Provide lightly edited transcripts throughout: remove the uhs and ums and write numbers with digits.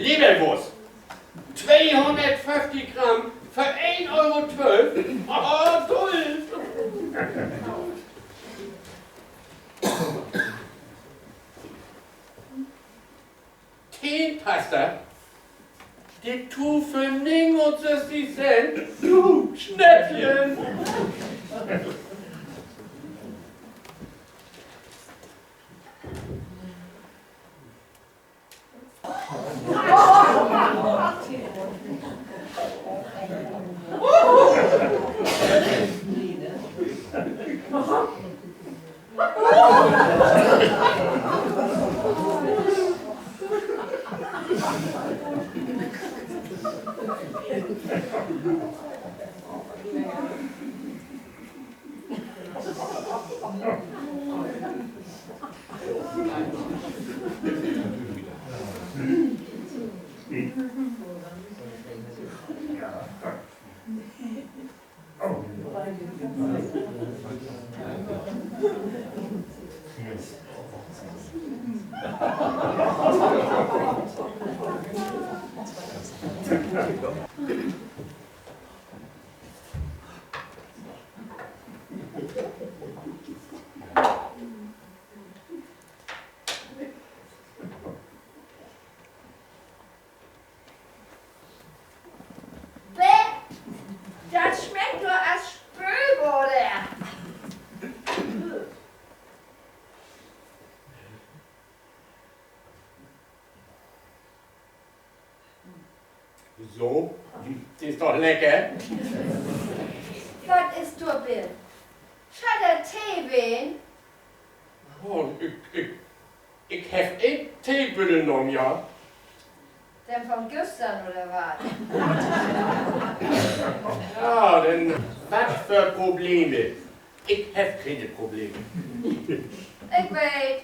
Leberwurst. 250 Gramm für 1,12 €. Oh, toll. Teepasta. Die tu für 69 Cent. Du Schnäppchen. Das schmeckt nur als Spülbude. So, das ist doch lecker. Was ist du, Bill? Schau der Tee wen? Oh, ich hab einen Teebüttel genommen, ja. Denn von gestern oder was? Ja, denn was für Probleme? Ich hab keine Probleme. Ich weiß,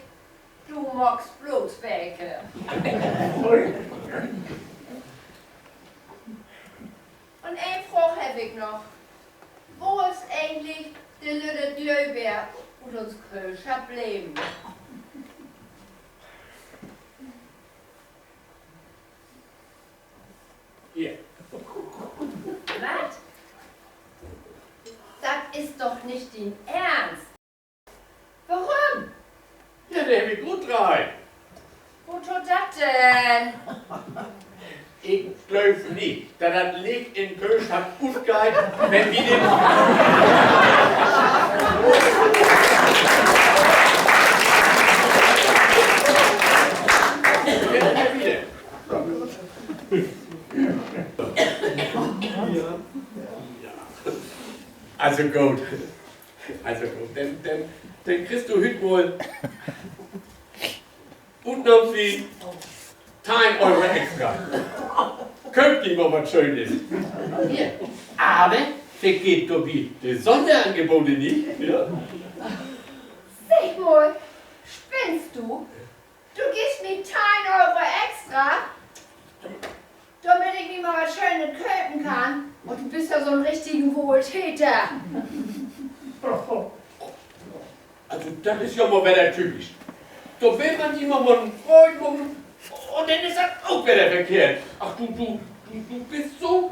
du magst bloß welche. Und eine Frage habe ich noch. Wo ist eigentlich der Lüde Glöber und uns Kölscher bleiben? Hier. Was? Das ist doch nicht dein Ernst. Warum? Ja, der hab ich gut rein. Wo tut das denn? Ich glaub nicht, dass das Licht in Köln hat gut gehalten, wenn wir den... Ja, wieder. Also gut. Dann kriegst du heute wohl und noch wie 10 € extra. Könnt ihr mal was Schönes. Hier. Aber vergeht doch wie die Sonderangebote nicht. Ja? Sag mal, spinnst du? Du gibst mir 10 € extra, damit ich mir mal was Schönes kaufen kann. Und du bist ja so ein richtiger Wohltäter. Also das ist ja mal wieder typisch. Da will man jemanden freuen und dann ist das auch wieder verkehrt. Ach du bist so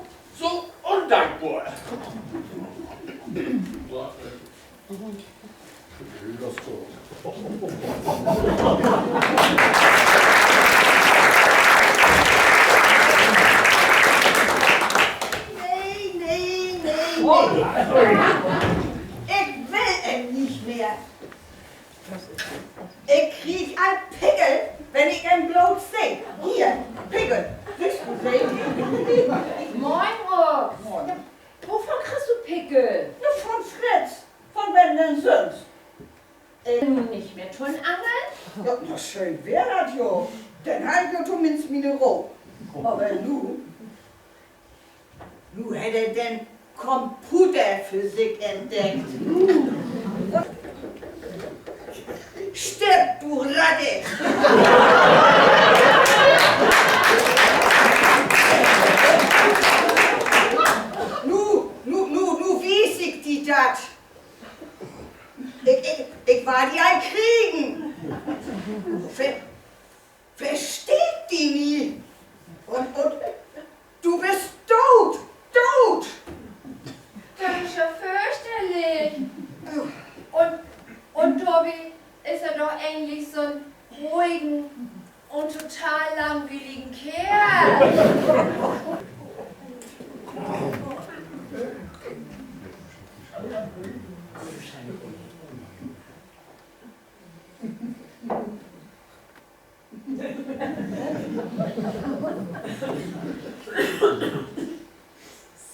undankbar. Nee. Ich will ihn nicht mehr. Ich krieg ein Pickel, wenn ich ihn bloß sehe. Hier, Pickel. Kriegst du den? Moin, Rox. Wovon kriegst du Pickel? Nur von Fritz, von wenn denn sonst. Nicht mehr tun angeln? Ja, na schön wär das jo. Dann halt jo zumindest meine Ruhe. Aber nu hätte er denn Computerphysik entdeckt. Stirb, du Ratte! Nu wies ich die dat. Ich war die ein Kriegen. Versteht die nie?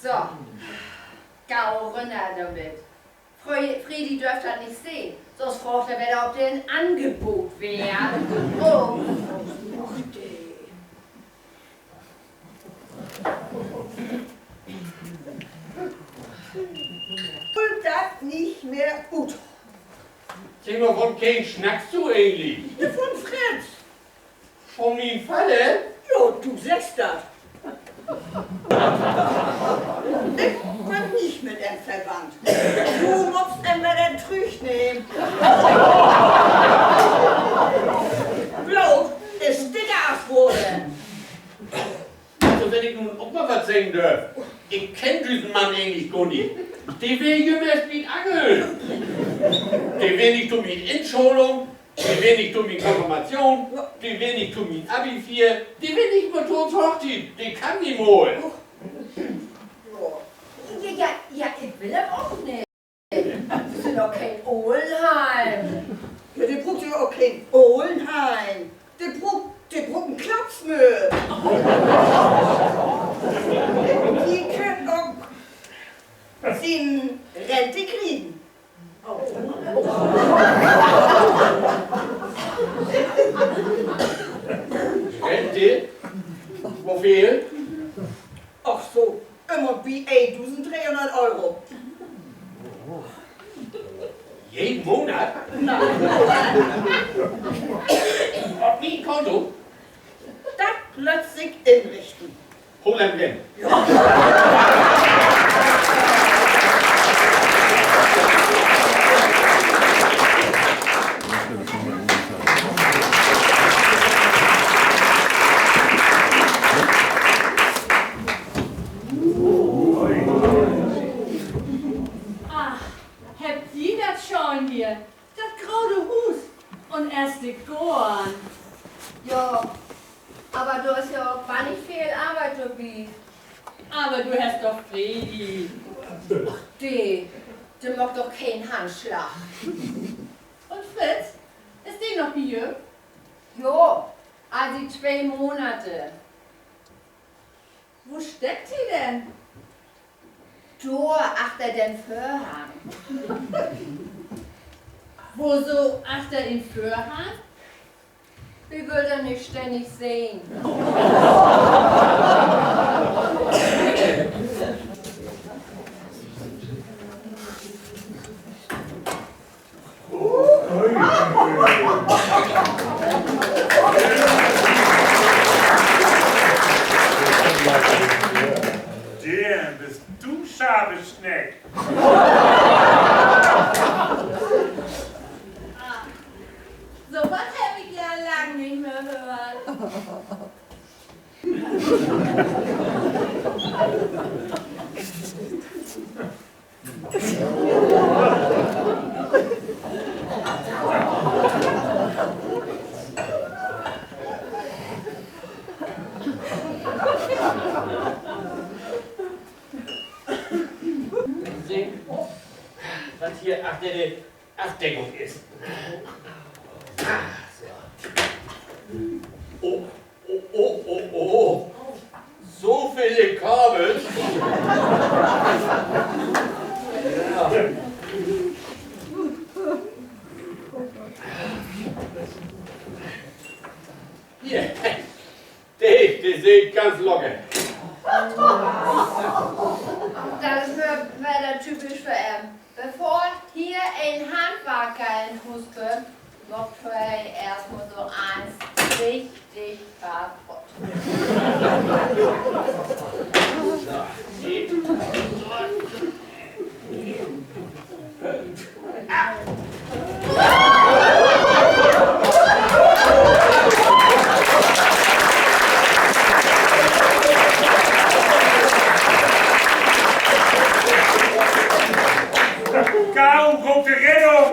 So, gau runter damit. Friedi dürft das nicht sehen, sonst fragt er wieder, ob der ein Angebot wäre. Oh, Und das nicht mehr gut. Sag mal, von kein schnackst du eigentlich? Von Fritz. Von mir Falle? Jo, du sagst das. Ich bin nicht mit dem verwandt. Du musst immer den Trüch nehmen. Blut ist dicker als Wohle. Also wenn ich nun auch mal was sagen darf. Ich kenn diesen Mann eigentlich gar nicht. Der will jemals mit Angeln. Der will nicht um mit Entschulung. Der will nicht um mit Konfirmation. Der will nicht um mit Abi 4. Der will nicht mit uns Hochzeit. Der kann nicht mal. ja, ich will das auch nicht. Das ist doch kein Ohlheim. Ja, die braucht ja auch kein Ohlenheim. Die braucht einen Klapsmüll. Die können auch sie Rente kriegen. Rente? Wofür? Ach so, immer wie 1300 €. Jeden Monat? Nein, Auf mein Konto? das lässt sich inrichten. Hol ein Blend. Ach, habt ihr das schon hier? Das graue Hus und erst die Gorn. Ja, aber du hast ja auch gar nicht viel Arbeit dabei. Aber du hast doch Fredi. Die macht doch keinen Handschlag. Und Fritz, ist die noch hier? Jo, also 2 Monate. Wo steckt sie denn? Tor achter den Vorhang. Wo so achter in Vorhang? Ich will da nicht ständig sehen. Der bist du Schabeschneck. So was habe ich ja lang nicht mehr gehört. Sehen, was hier achter der Abdeckung ist. Oh, oh, oh, oh, oh. So viele Kabel. Ja. Hier, die seht ganz locker. Das ist wieder typisch für ihn. Bevor hier ein Handwerker ins Haus kommt, macht für ihn erstmal so eins richtig kaputt. Kaum kommt die Rettung.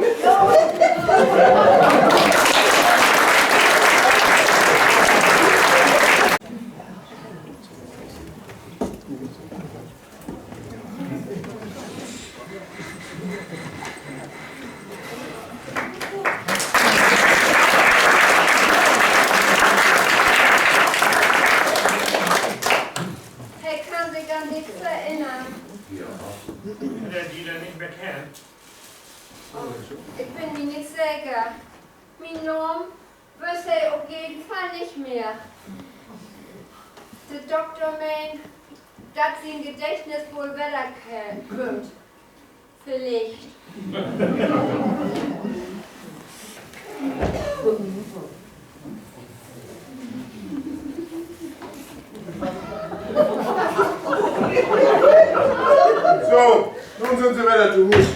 mehr kennen? Ich bin mir nicht sicher. Mein Name weiß er auf jeden Fall nicht mehr. Der Doktor meint, dass sein Gedächtnis wohl wiederkommt. Vielleicht. So, nun sind sie wieder zu Hus.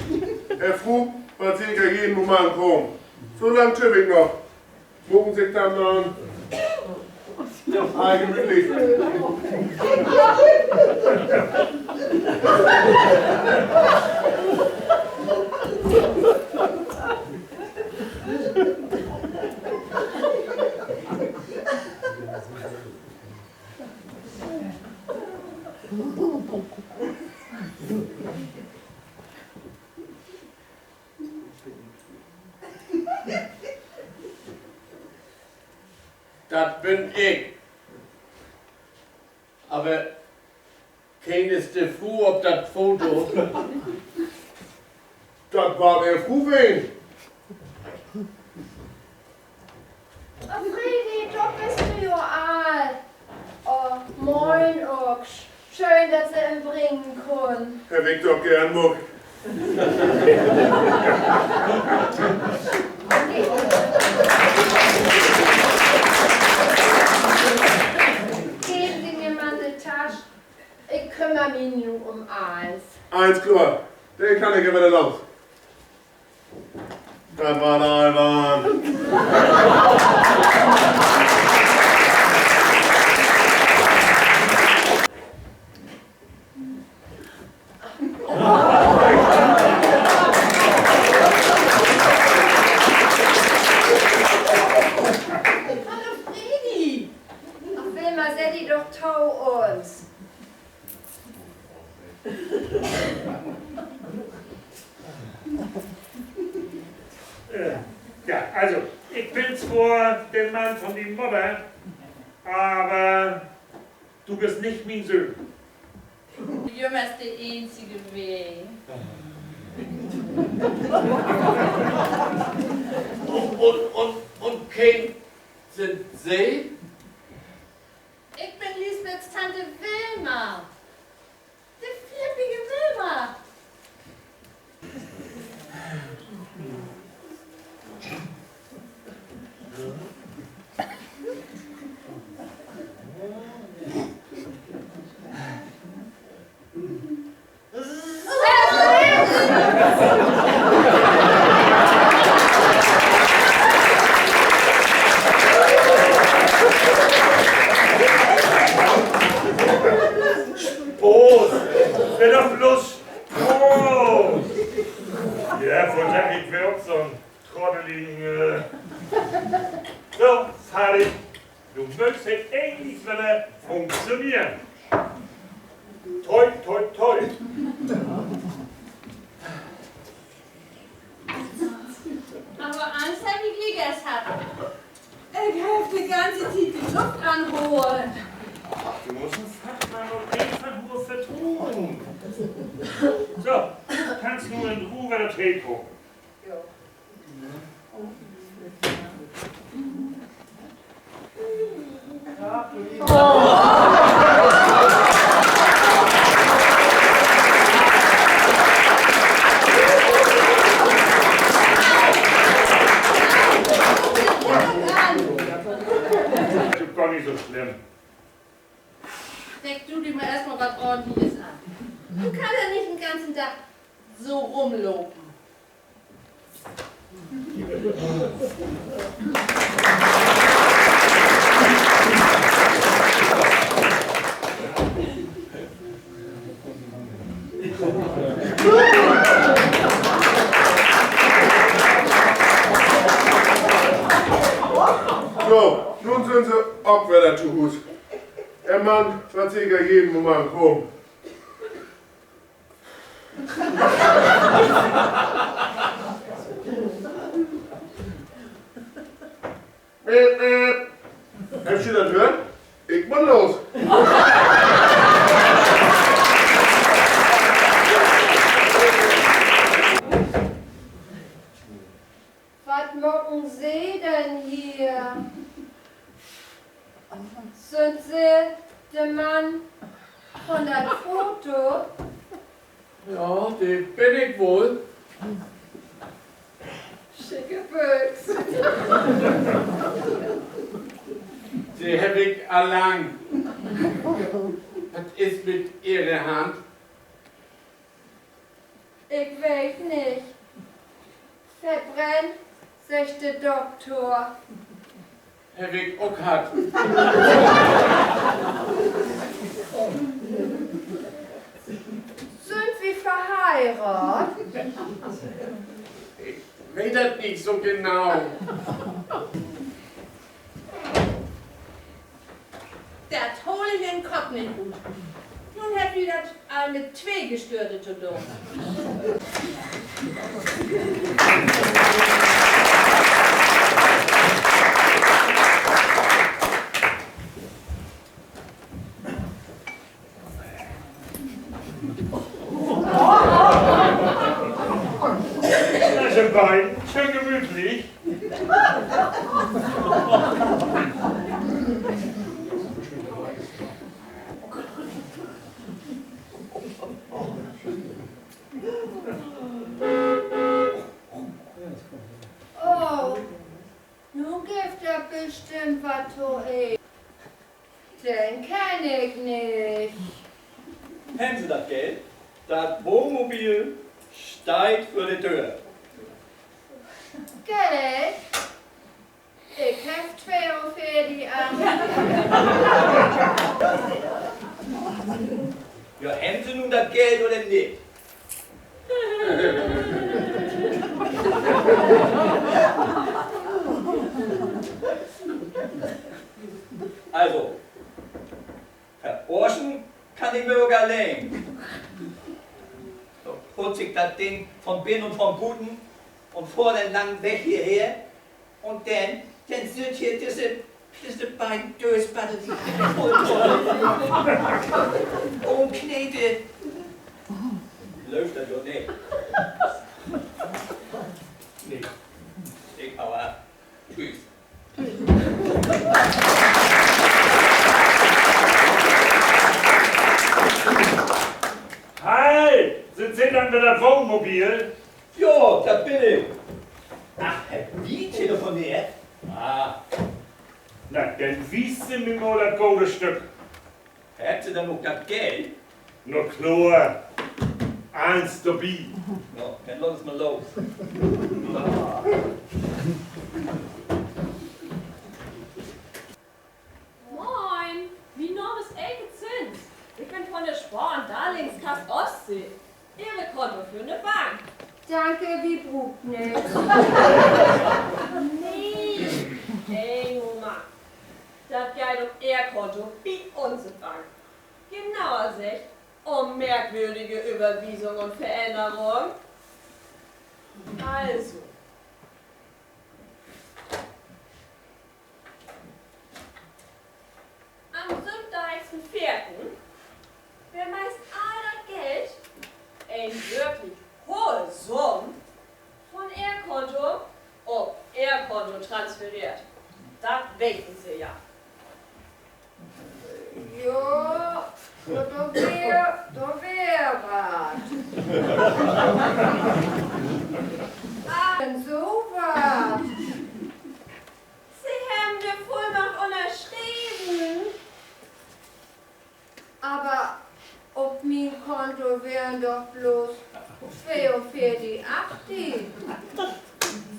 Herr Fru, was Sie jeden Moment kommen. So lang tipp ich noch. Mucken sich dann an. Gemütlich. Das bin ich. Aber kein ist der Fru auf das Foto. Das war der Fruwein. Oh, Friedi, da bist du ja all. Oh, moin, Ochs. Schön, dass ihr ihn bringen können. Herr Victor gern Muck. Geben Sie mir mal eine Tasche. Ich kümmere mich nur um alles. Eins klar, den kann ich ja wieder los. Das war der Alban. Hallo Friedi! Ach, Wilma, sei die doch tau uns. Ja, also, ich bin zwar der Mann von die Mutter, aber du bist nicht mein Sohn. Jummer ist der einzige Weg. Und kein sind Sie? Ich bin Lisbeths Tante Wilma. Die flippige Wilma. Prost! Wer doch bloß Prost! Ja, von der ich wird so ein trotteligen. So, fertig. Du möchtest endlich wieder funktionieren. Toi, toi, toi. Aber Angst hab ich gegessen habe. Ich helfe die ganze Zeit die Luft anholen. Ach, du musst einen Fachmann und einfach nur vertun. So, kannst nur in Ruhe wieder Tee gucken. Das ist gar nicht so schlimm. Steck du dir mal erstmal was Ordentliches an. Du kannst ja nicht den ganzen Tag so rumlopen. So, nun sind sie auch wieder zu Hus. Der Mann wird sicher jeden Moment kommen. Habt ihr das gehört? Ich muss los. der Mann von das Foto? Ja, die bin ich wohl. Schicke Büchs. Die hab ich allein. Was ist mit ihrer Hand? Ich weiß nicht. Verbrennt, sagt der Doktor. Hab ich auch gehabt. Sind wir verheiratet? Ich weiß das nicht so genau. Das hole ich in den Kopf nicht gut. Nun hat wieder eine Zweigestörte zu tun. Na, sind beiden schön gemütlich. Oh, nun gibt er bestimmt was zu essen. Den kenn ich nicht. Haben Sie das Geld? Das Wohnmobil steigt vor die Tür. Geld? Ich hab 42 an. Ja, haben Sie nun das Geld oder nicht? Also, verorschen kann ich mir sogar allein. So putze ich das Ding von Bin und vom Guten und vor den langen Weg hierher und dann sind hier diese beiden Dösbatte, die voll toll. Und Knete. Läuft das ja nicht. Nee. Ich hau ab. Tschüss. Halt! Sind Sie dann wieder das Wohnmobil? Jo, da bin ich. Ach, habt ihr telefoniert? Ah, Na, dann wies Sie mir mal das gute Stück. habt ihr dann noch das Geld? Nur klar. Eins dabei. Ja, dann lass es mal los. Moin, wie Norm ist Zins. Ich bin von der Spar- und Darlehenskasse Ostsee. Ihre Konto für eine Bank. Danke, wie brucht nicht. Nee, ey Oma. Das geht um Ihr Konto wie unsere Bank. Genauer gesagt, um merkwürdige Überwiesung und Veränderung. Also. Am 7.4. wer meist all das Geld, ein wirklich hohe Summe, von Ihr-Konto auf Ihr-Konto transferiert. Das wissen Sie ja. Ja, da wär was. So was. Sie haben die Vollmacht unterschrieben. Aber auf mein Konto wären doch bloß 42,80.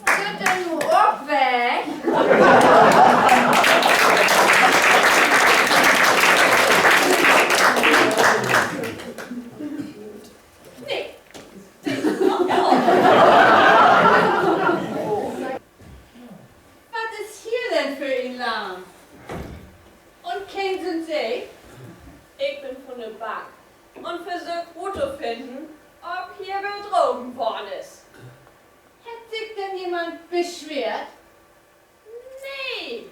Sind denn nur auch weg? Nee, Sie sind noch da. Was ist hier denn für ein Laden? Und ken sind Sie? Ich bin von der Bank und versuche herauszufinden, ob hier betrogen worden ist. Hat sich denn jemand beschwert? Nee.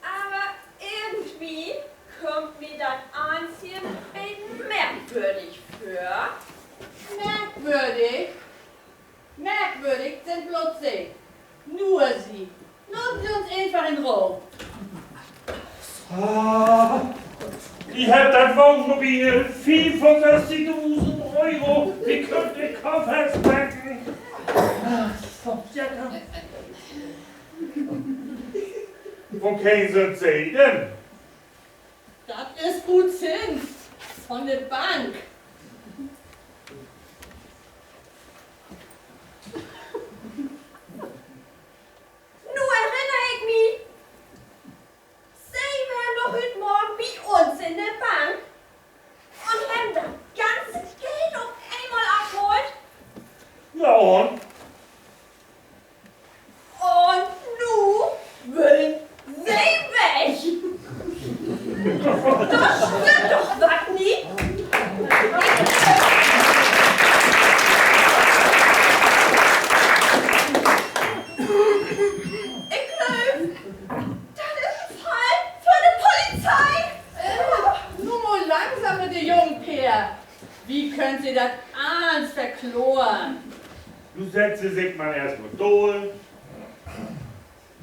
Aber irgendwie kommt mir das Anziehen merkwürdig für. Merkwürdig? Merkwürdig sind bloß Sie. Nur Sie. Lassen Sie uns einfach in Ruhe. Ah, Ich hab das Wohnmobil 55.000 Euro. Wie könnt ihr Koffers packen? Ach, so, ja, wo sind Sie denn? Das ist gut Zins von der Bank. Nur erinnere ich mich. Sie wären doch heute Morgen bei uns in der Bank und haben das ganze Geld auf einmal abgeholt. Ja und? Und nu wollen Sie weg. Das stimmt doch was nicht. Ich glaube, das ist ein Fall für die Polizei. Nur mal langsam mit der jungen Peer. Wie könnt ihr das alles verkloren? Du setzt sich mal erstmal durch.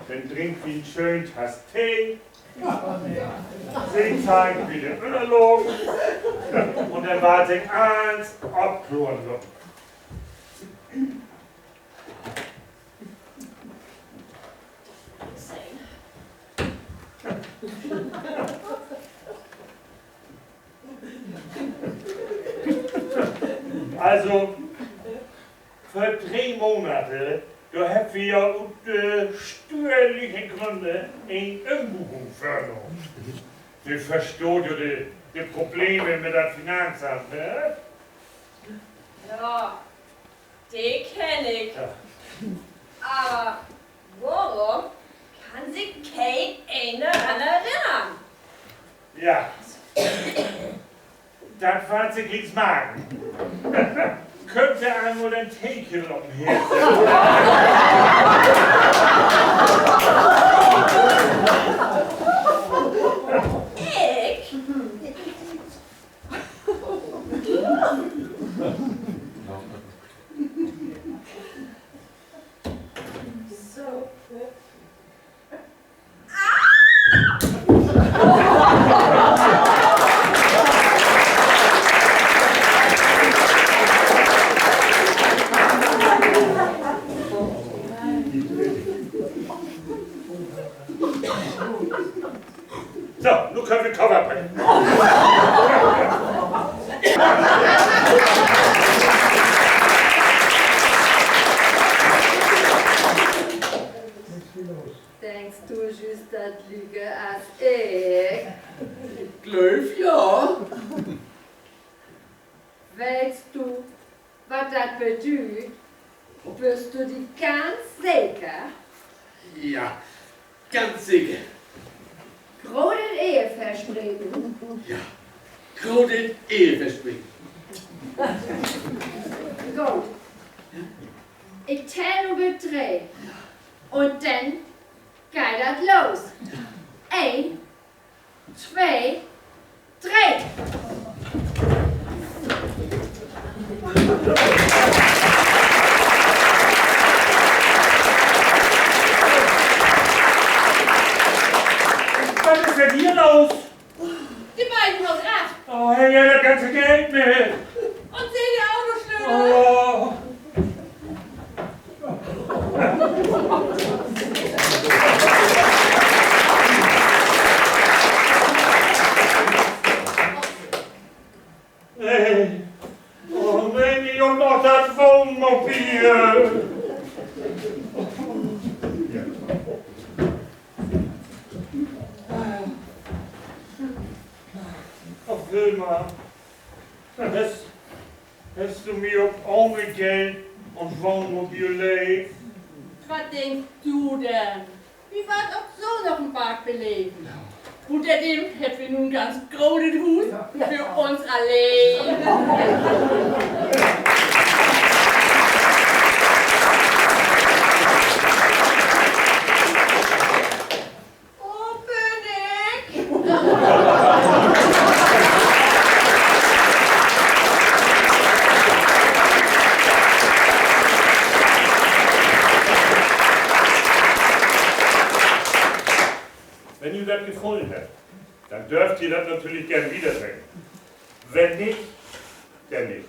Dann trinkt wie ein schön Tass Tee. Sie zeigen, wie der Öller läuft. Und dann warte ich eins abkloren so. Also, für 3 Monate, da haben wir ja aus steuerlichen Gründen eine Umbuchung vorgenommen. Du verstehst ja die Probleme mit dem Finanzamt, ne? Ja, die kenne ich. Ja. Aber warum kann sich kein einer daran erinnern? Ja. Das war sich nichts machen. Könnte einmal ein Teekel um den Herd Ich? So. So, nun können wir Cover bringen. Denkst du, just das Lüge als ich? Glöf, ja. Weißt du, was das bedeutet? Bist du dir ganz sicher? Ja, ganz sicher. Großes Eheversprechen. Ja, großes Eheversprechen. Gut. Ich zähle nur bis 3. Und dann geht das los. 1, 2, 3. Was ist denn hier los? Die beiden aus Rat Oh, hey, ja, das ganze Geld mit. und sehen die Autoschlüssel. Oh. Hey. Oh, neem je ook nog dat woonmobiel? Oh, Wilma, hast du mir auch ohne Geld und Wohnmobil lebt? Was denkst du denn? Wie war es auch so noch ein Park belegen? Außerdem hätten wir nun ganz großes Hus für uns allein. Wo bin ich? Wenn ihr das gefallen habt, dann dürft ihr das natürlich gern wiederbringen. Wenn nicht, dann nicht.